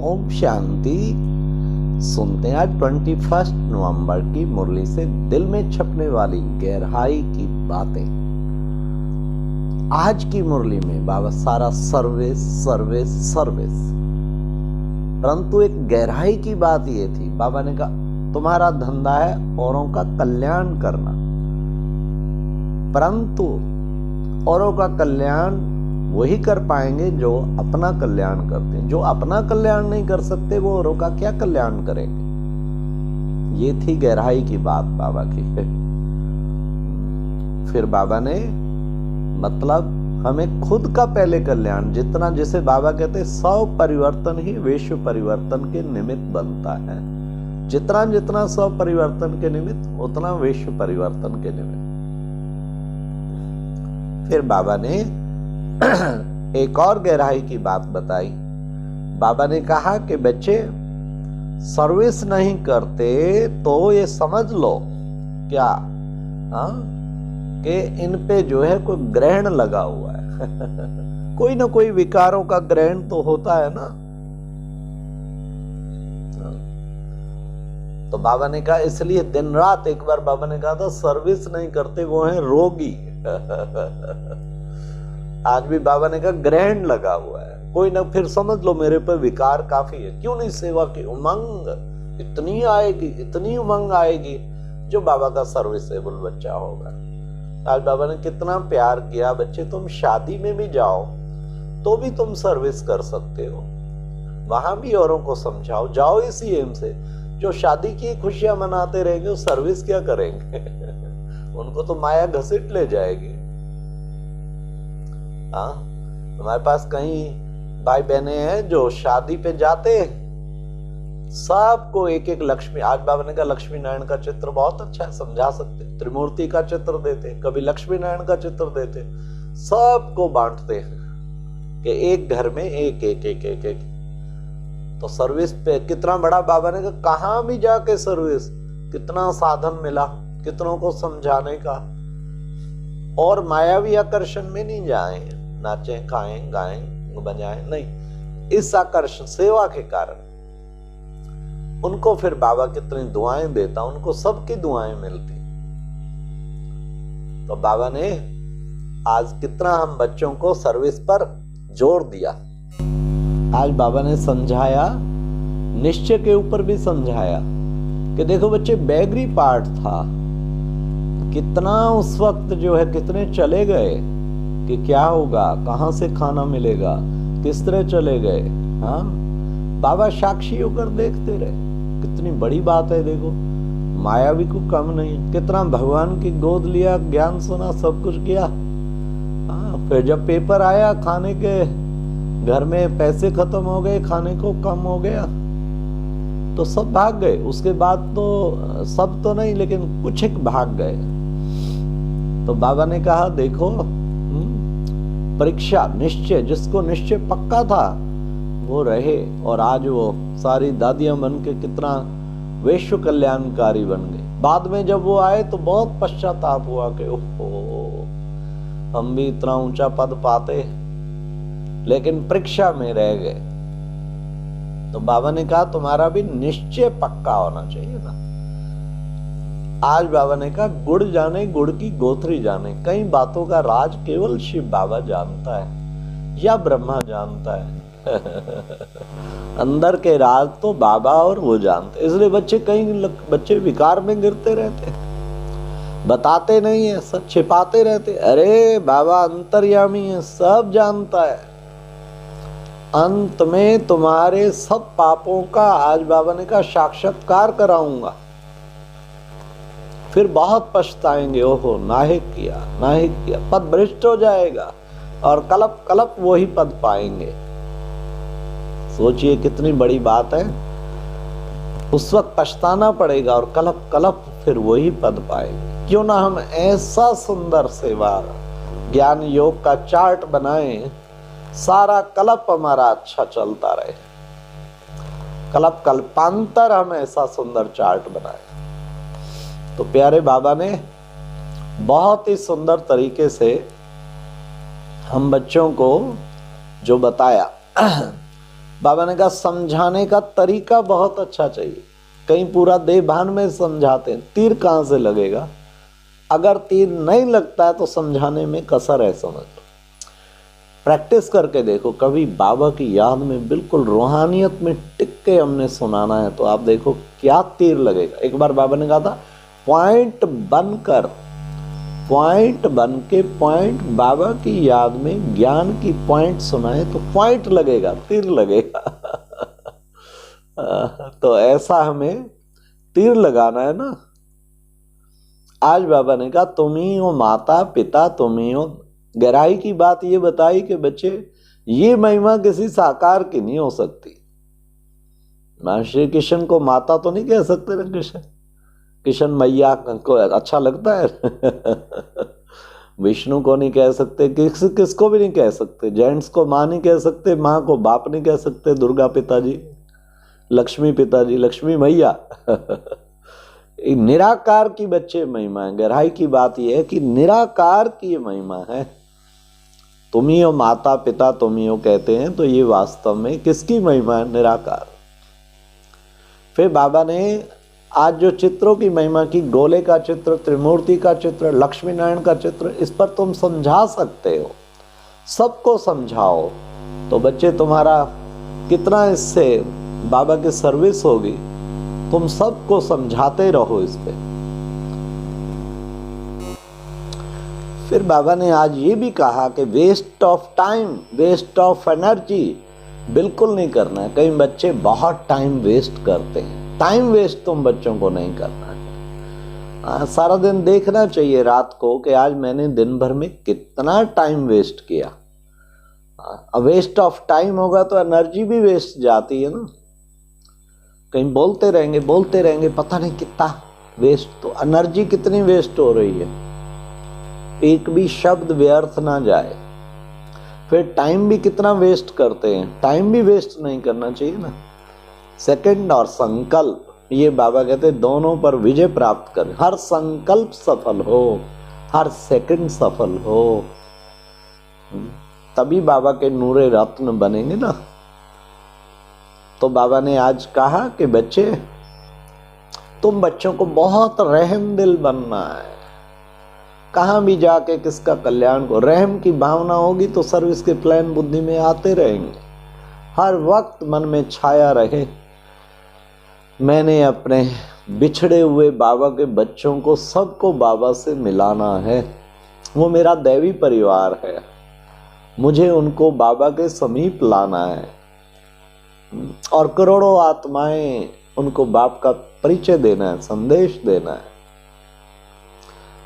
ओम शांति। सुनते हैं आज 21 नवंबर की मुरली से दिल में छपने वाली गहराई की बातें। आज की मुरली में बाबा सारा सर्विस सर्विस सर्विस, परंतु एक गहराई की बात ये थी। बाबा ने कहा तुम्हारा धंधा है औरों का कल्याण करना, परंतु औरों का कल्याण वही कर पाएंगे जो अपना कल्याण करते हैं। जो अपना कल्याण नहीं कर सकते वो औरों का क्या कल्याण करेंगे। ये थी गहराई की बात बाबा की। फिर बाबा ने मतलब हमें खुद का पहले कल्याण, जितना जिसे बाबा कहते 100 परिवर्तन ही विश्व परिवर्तन के निमित्त बनता है। जितना जितना 100 परिवर्तन के निमित्त उतना विश्व परिवर्तन के निमित्त। फिर बाबा ने एक और गहराई की बात बताई। बाबा ने कहा कि बच्चे सर्विस नहीं करते तो ये समझ लो क्या कि इन पे जो है कोई ग्रहण लगा हुआ है। कोई ना कोई विकारों का ग्रहण तो होता है ना। तो बाबा ने कहा इसलिए दिन रात, एक बार बाबा ने कहा था सर्विस नहीं करते वो हैं रोगी। आज भी बाबा ने कहा ग्रहण लगा हुआ है कोई ना, फिर समझ लो मेरे पर विकार काफी है। क्यों नहीं सेवा की उमंग इतनी आएगी, इतनी उमंग आएगी जो बाबा का सर्विसेबल बच्चा होगा। आज बाबा ने कितना प्यार किया। बच्चे तुम शादी में भी जाओ तो भी तुम सर्विस कर सकते हो, वहां भी औरों को समझाओ। जाओ इसी एम से। जो शादी की खुशियां मनाते रहेंगे वो सर्विस क्या करेंगे। उनको तो माया घसीट ले जाएगी। हाँ, हमारे पास कई भाई बहने हैं जो शादी पे जाते, सबको एक एक लक्ष्मी, आज बाबा ने कहा लक्ष्मी नारायण का चित्र बहुत अच्छा है, समझा सकते, त्रिमूर्ति का चित्र देते, कभी लक्ष्मी नारायण का चित्र देते, सबको बांटते हैं कि एक घर में एक एक एक एक एक। तो सर्विस पे कितना बड़ा बाबा ने कहा, कहां भी जाके सर्विस, कितना साधन मिला कितनों को समझाने का। और मायावी आकर्षण में नहीं जाए, नाचें खाएं गाएं बजाएं, नहीं, इस आकर्षण सेवा के कारण उनको फिर बाबा कितनी दुआएं देता, उनको सबकी दुआएं मिलती। तो बाबा ने आज कितना हम बच्चों को सर्विस पर जोर दिया। आज बाबा ने समझाया, निश्चय के ऊपर भी समझाया कि देखो बच्चे बैगरी पार्ट था, कितना उस वक्त जो है कितने चले गए कि क्या होगा, कहां से खाना मिलेगा, किस तरह चले गए। हाँ, बाबा साक्षी होकर देखते रहे। कितनी बड़ी बात है। देखो मायावी को कम नहीं, कितना भगवान की गोद लिया, ज्ञान सुना, सब कुछ किया। हाँ, फिर जब पेपर आया, खाने के घर में पैसे खत्म हो गए, खाने को कम हो गया तो सब भाग गए। उसके बाद तो सब तो नहीं लेकिन कुछ एक भाग गए। तो बाबा ने कहा देखो परीक्षा, निश्चय, जिसको निश्चय पक्का था वो रहे, और आज वो सारी दादियां बन के कितना विश्व कल्याणकारी बन गए। बाद में जब वो आए तो बहुत पश्चाताप हुआ कि ओहो हम भी इतना ऊंचा पद पाते, लेकिन परीक्षा में रह गए। तो बाबा ने कहा तुम्हारा भी निश्चय पक्का होना चाहिए ना। आज बाबा ने कहा गुड़ जाने गुड़ की गोथरी जाने, कई बातों का राज केवल शिव बाबा जानता है या ब्रह्मा जानता है। अंदर के राज तो बाबा और वो जानते। इसलिए बच्चे, कई बच्चे विकार में गिरते रहते, बताते नहीं है, सब छिपाते रहते। अरे बाबा अंतर्यामी है, सब जानता है। अंत में तुम्हारे सब पापों का आज बाबा ने कहा साक्षात्कार कराऊंगा, फिर बहुत पछताएंगे, ओहो नाहिक किया, पद भ्रष्ट हो जाएगा और कलप कलप वही पद पाएंगे। सोचिए कितनी बड़ी बात है। उस वक्त पछताना पड़ेगा और कलप कलप फिर वही पद पाएंगे। क्यों ना हम ऐसा सुंदर सेवा ज्ञान योग का चार्ट बनाएं, सारा कल्प हमारा अच्छा चलता रहे। कल्प कल्पांतर हम ऐसा सुंदर चार्ट बनाए। तो प्यारे बाबा ने बहुत ही सुंदर तरीके से हम बच्चों को जो बताया बाबा ने कहा समझाने का तरीका बहुत अच्छा चाहिए। कहीं पूरा देह भान में समझाते हैं, तीर कहाँ से लगेगा? अगर तीर नहीं लगता है तो समझाने में कसर है, समझ लो। प्रैक्टिस करके देखो, कभी बाबा की याद में बिल्कुल रूहानियत में टिक के हमने सुनाना है तो आप देखो क्या तीर लगेगा। एक बार बाबा ने कहा था पॉइंट बनकर, पॉइंट बन के पॉइंट बाबा की याद में ज्ञान की पॉइंट सुनाए तो पॉइंट लगेगा, तीर लगेगा। तो ऐसा हमें तीर लगाना है ना। आज बाबा ने कहा तुम ही हो माता पिता, तुम ही हो। गहराई की बात ये बताई कि बच्चे ये महिमा किसी साकार की नहीं हो सकती। श्री कृष्ण को माता तो नहीं कह सकते ना, कृष्ण मैया को अच्छा लगता है। विष्णु को नहीं कह सकते, किसको भी नहीं कह सकते। जेंट्स को माँ नहीं कह सकते, माँ को बाप नहीं कह सकते, दुर्गा पिताजी, लक्ष्मी पिताजी, लक्ष्मी मैया। निराकार की बच्चे महिमा है। गहराई की बात यह है कि निराकार की महिमा है। तुम ही हो माता पिता, तुम ही हो कहते हैं तो ये वास्तव में किसकी महिमा है? निराकार। फिर बाबा ने आज जो चित्रों की महिमा की, गोले का चित्र, त्रिमूर्ति का चित्र, लक्ष्मी नारायण का चित्र, इस पर तुम समझा सकते हो, सबको समझाओ तो बच्चे तुम्हारा कितना इससे बाबा की सर्विस होगी। तुम सबको समझाते रहो इस पे। फिर बाबा ने आज ये भी कहा कि waste of time, waste of energy बिल्कुल नहीं करना है। कई बच्चे बहुत टाइम वेस्ट करते हैं। टाइम वेस्ट तुम बच्चों को नहीं करना है। सारा दिन देखना चाहिए रात को कि आज मैंने दिन भर में कितना टाइम वेस्ट किया। वेस्ट ऑफ टाइम होगा तो एनर्जी भी वेस्ट जाती है ना। कहीं बोलते रहेंगे पता नहीं कितना वेस्ट, तो एनर्जी कितनी वेस्ट हो रही है। एक भी शब्द व्यर्थ ना जाए। फिर टाइम भी कितना वेस्ट करते हैं, टाइम भी वेस्ट नहीं करना चाहिए ना। सेकंड और संकल्प, ये बाबा कहते हैं दोनों पर विजय प्राप्त कर। हर संकल्प सफल हो, हर सेकंड सफल हो, तभी बाबा के नूरे रत्न बनेंगे ना। तो बाबा ने आज कहा कि बच्चे तुम बच्चों को बहुत रहम दिल बनना है। कहां भी जाके किसका कल्याण को, रहम की भावना होगी तो सर्विस के प्लान बुद्धि में आते रहेंगे। हर वक्त मन में छाया रहे मैंने अपने बिछड़े हुए बाबा के बच्चों को सबको बाबा से मिलाना है। वो मेरा दैवी परिवार है, मुझे उनको बाबा के समीप लाना है और करोड़ों आत्माएं उनको बाप का परिचय देना है, संदेश देना है।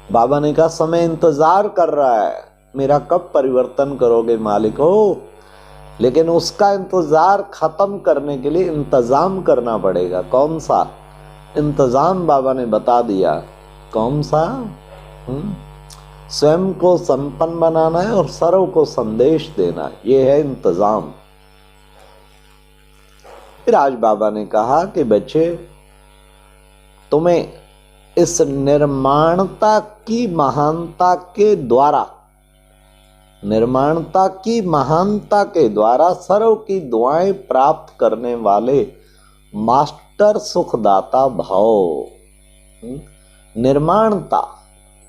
बाबा ने कहा समय इंतजार कर रहा है, मेरा कब परिवर्तन करोगे मालिक हो। लेकिन उसका इंतजार खत्म करने के लिए इंतजाम करना पड़ेगा। कौन सा इंतजाम? बाबा ने बता दिया। कौन सा? स्वयं को संपन्न बनाना है और सर्व को संदेश देना है, यह है इंतजाम। फिर आज बाबा ने कहा कि बच्चे तुम्हें इस निर्माणता की महानता के द्वारा, निर्माणता की महानता के द्वारा सर्व की दुआएं प्राप्त करने वाले मास्टर सुखदाता भाव। निर्माणता,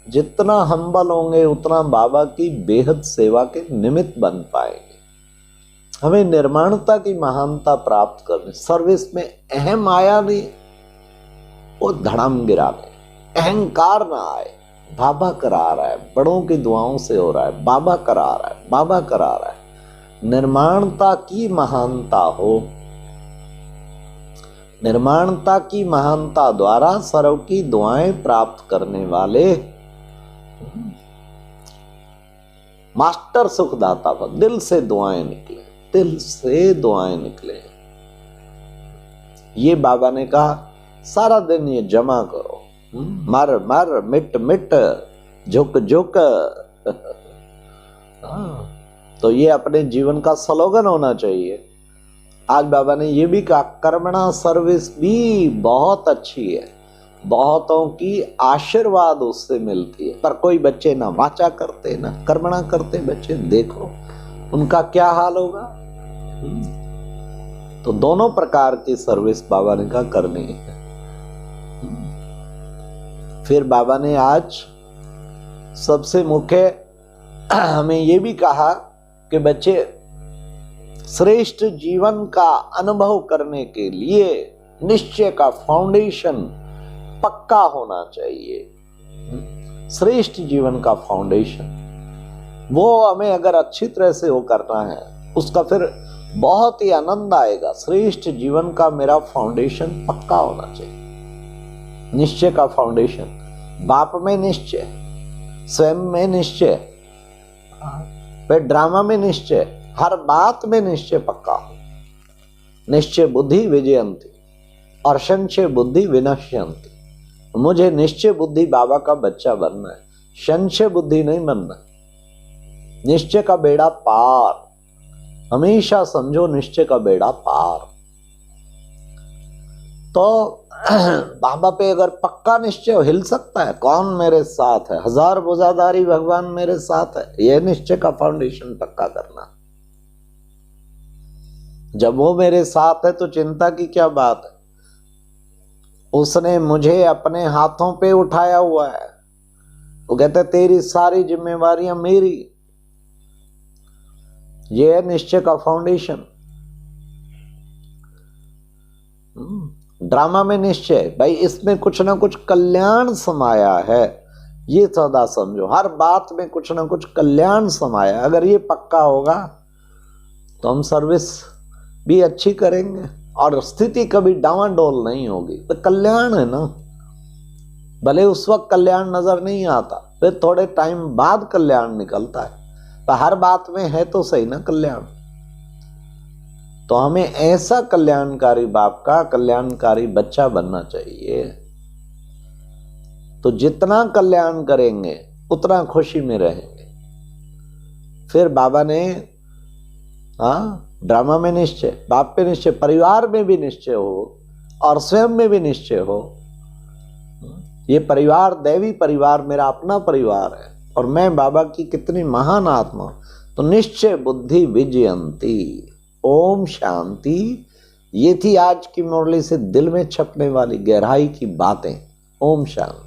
जितना हम्बल होंगे उतना बाबा की बेहद सेवा के निमित्त बन पाएंगे। हमें निर्माणता की महानता प्राप्त करनी। सर्विस में अहम आया नहीं, वो धड़म गिरा दे, अहंकार ना आए। बाबा करा रहा है, बड़ों की दुआओं से हो रहा है, बाबा करा रहा है, बाबा करा रहा है। निर्माणता की महानता हो। निर्माणता की महानता द्वारा सर्व की दुआएं प्राप्त करने वाले मास्टर सुखदाता पर दिल से दुआएं निकले, दिल से दुआएं निकले। ये बाबा ने कहा सारा दिन ये जमा करो, मर मर मिट मिट झुक झुक। तो ये अपने जीवन का स्लोगन होना चाहिए। आज बाबा ने ये भी कहा कर्मणा सर्विस भी बहुत अच्छी है, बहुतों की आशीर्वाद उससे मिलती है। पर कोई बच्चे ना वाचा करते ना कर्मणा करते बच्चे, देखो उनका क्या हाल होगा। तो दोनों प्रकार की सर्विस बाबा ने कहा करनी है। फिर बाबा ने आज सबसे मुख्य हमें ये भी कहा कि बच्चे श्रेष्ठ जीवन का अनुभव करने के लिए निश्चय का फाउंडेशन पक्का होना चाहिए। श्रेष्ठ जीवन का फाउंडेशन वो हमें अगर अच्छी तरह से वो करना है, उसका फिर बहुत ही आनंद आएगा। श्रेष्ठ जीवन का मेरा फाउंडेशन पक्का होना चाहिए। निश्चय का फाउंडेशन, बाप में निश्चय, स्वयं में निश्चय, फिर ड्रामा में निश्चय, हर बात में निश्चय पक्का हो। निश्चय बुद्धि विजयंती और संशय बुद्धि विनश्यंती। मुझे निश्चय बुद्धि बाबा का बच्चा बनना है, संशय बुद्धि नहीं बनना। निश्चय का बेड़ा पार, हमेशा समझो निश्चय का बेड़ा पार। तो बाबा पे अगर पक्का निश्चय हिल सकता है, कौन मेरे साथ है, हजार बोझाधारी भगवान मेरे साथ है, यह निश्चय का फाउंडेशन पक्का करना। जब वो मेरे साथ है तो चिंता की क्या बात है। उसने मुझे अपने हाथों पे उठाया हुआ है। वो कहते तेरी सारी जिम्मेवारियां मेरी। ये है निश्चय का फाउंडेशन। ड्रामा में निश्चय, भाई इसमें कुछ ना कुछ कल्याण समाया है, ये सदा समझो। हर बात में कुछ ना कुछ कल्याण समाया। अगर ये पक्का होगा तो हम सर्विस भी अच्छी करेंगे और स्थिति कभी डावाडोल नहीं होगी। तो कल्याण है ना, भले उस वक्त कल्याण नजर नहीं आता, फिर थोड़े टाइम बाद कल्याण निकलता है। तो हर बात में है तो सही ना कल्याण। तो हमें ऐसा कल्याणकारी बाप का कल्याणकारी बच्चा बनना चाहिए। तो जितना कल्याण करेंगे उतना खुशी में रहेंगे। फिर बाबा ने ड्रामा में निश्चय, बाप पे निश्चय, परिवार में भी निश्चय हो और स्वयं में भी निश्चय हो। ये परिवार दैवी परिवार मेरा अपना परिवार है और मैं बाबा की कितनी महान आत्मा। तो निश्चय बुद्धि विजयंती। ओम शांति। ये थी आज की मुरली से दिल में छपने वाली गहराई की बातें। ओम शांति।